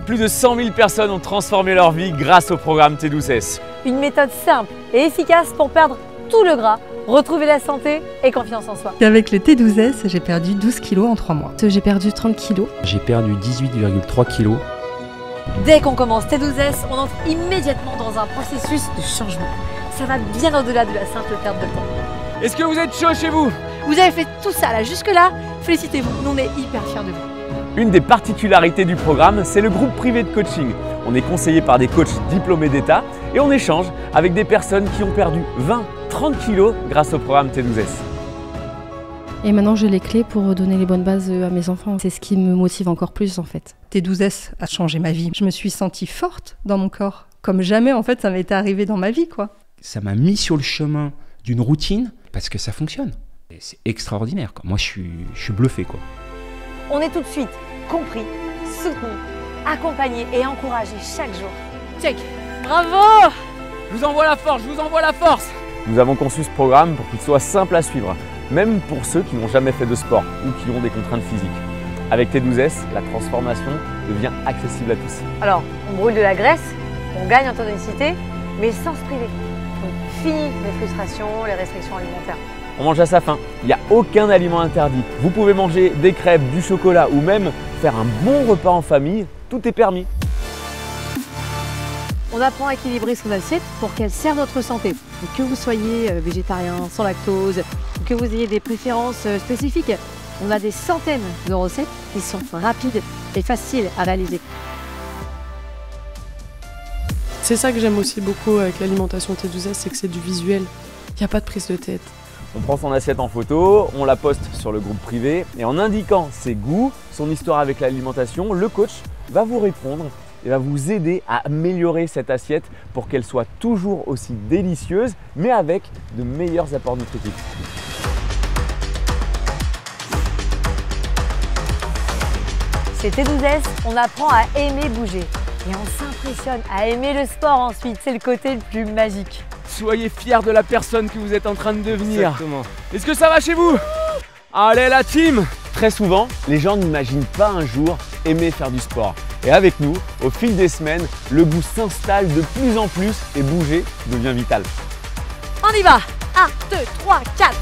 Plus de 100 000 personnes ont transformé leur vie grâce au programme T12S. Une méthode simple et efficace pour perdre tout le gras, retrouver la santé et confiance en soi. Avec le T12S, j'ai perdu 12 kilos en 3 mois. J'ai perdu 30 kilos. J'ai perdu 18,3 kilos. Dès qu'on commence T12S, on entre immédiatement dans un processus de changement. Ça va bien au-delà de la simple perte de poids. Est-ce que vous êtes chaud chez vous? Vous avez fait tout ça là jusque-là, félicitez-vous, nous on est hyper fiers de vous. Une des particularités du programme, c'est le groupe privé de coaching. On est conseillé par des coachs diplômés d'État et on échange avec des personnes qui ont perdu 20-30 kilos grâce au programme T12S. Et maintenant j'ai les clés pour donner les bonnes bases à mes enfants. C'est ce qui me motive encore plus en fait. T12S a changé ma vie. Je me suis sentie forte dans mon corps, comme jamais en fait ça m'était arrivé dans ma vie quoi. Ça m'a mis sur le chemin d'une routine parce que ça fonctionne. Et c'est extraordinaire quoi. Moi je suis bluffé quoi. On est tout de suite compris, soutenu, accompagné et encouragé chaque jour. Check. Bravo! Je vous envoie la force, je vous envoie la force! Nous avons conçu ce programme pour qu'il soit simple à suivre, même pour ceux qui n'ont jamais fait de sport ou qui ont des contraintes physiques. Avec T12S, la transformation devient accessible à tous. Alors, on brûle de la graisse, on gagne en tonicité, mais sans se priver. Donc, fini les frustrations, les restrictions alimentaires. On mange à sa faim, il n'y a aucun aliment interdit. Vous pouvez manger des crêpes, du chocolat ou même faire un bon repas en famille, tout est permis. On apprend à équilibrer son assiette pour qu'elle serve notre santé. Donc, que vous soyez végétarien, sans lactose, ou que vous ayez des préférences spécifiques, on a des centaines de recettes qui sont rapides et faciles à réaliser. C'est ça que j'aime aussi beaucoup avec l'alimentation T12S, c'est que c'est du visuel. Il n'y a pas de prise de tête. On prend son assiette en photo, on la poste sur le groupe privé et en indiquant ses goûts, son histoire avec l'alimentation, le coach va vous répondre et va vous aider à améliorer cette assiette pour qu'elle soit toujours aussi délicieuse mais avec de meilleurs apports nutritifs. Chez T12S, on apprend à aimer bouger et on s'impressionne à aimer le sport ensuite. C'est le côté le plus magique. Soyez fiers de la personne que vous êtes en train de devenir. Exactement. Est-ce que ça va chez vous? Allez la team! Très souvent, les gens n'imaginent pas un jour aimer faire du sport. Et avec nous, au fil des semaines, le goût s'installe de plus en plus et bouger devient vital. On y va! 1, 2, 3, 4!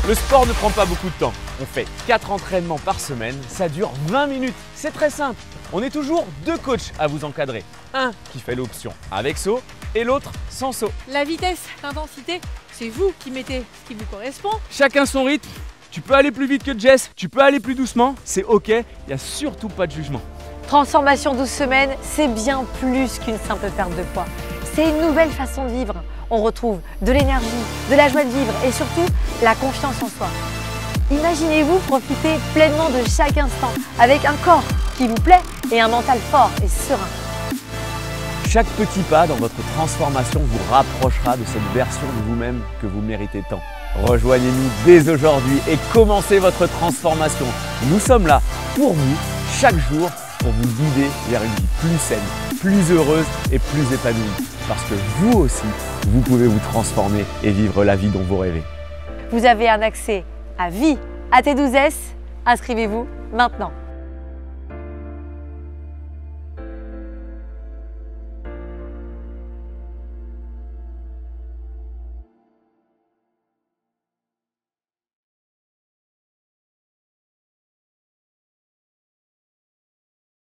Le sport ne prend pas beaucoup de temps. On fait 4 entraînements par semaine, ça dure 20 minutes. C'est très simple. On est toujours 2 coachs à vous encadrer. Un qui fait l'option avec saut et l'autre sans saut. La vitesse, l'intensité, c'est vous qui mettez ce qui vous correspond. Chacun son rythme. Tu peux aller plus vite que Jess, tu peux aller plus doucement, c'est ok, il n'y a surtout pas de jugement. Transformation 12 semaines, c'est bien plus qu'une simple perte de poids. C'est une nouvelle façon de vivre. On retrouve de l'énergie, de la joie de vivre et surtout la confiance en soi. Imaginez-vous profiter pleinement de chaque instant avec un corps qui vous plaît et un mental fort et serein. Chaque petit pas dans votre transformation vous rapprochera de cette version de vous-même que vous méritez tant. Rejoignez-nous dès aujourd'hui et commencez votre transformation. Nous sommes là pour vous chaque jour pour vous guider vers une vie plus saine, plus heureuse et plus épanouie. Parce que vous aussi, vous pouvez vous transformer et vivre la vie dont vous rêvez. Vous avez un accès à vie à T12S. Inscrivez-vous maintenant.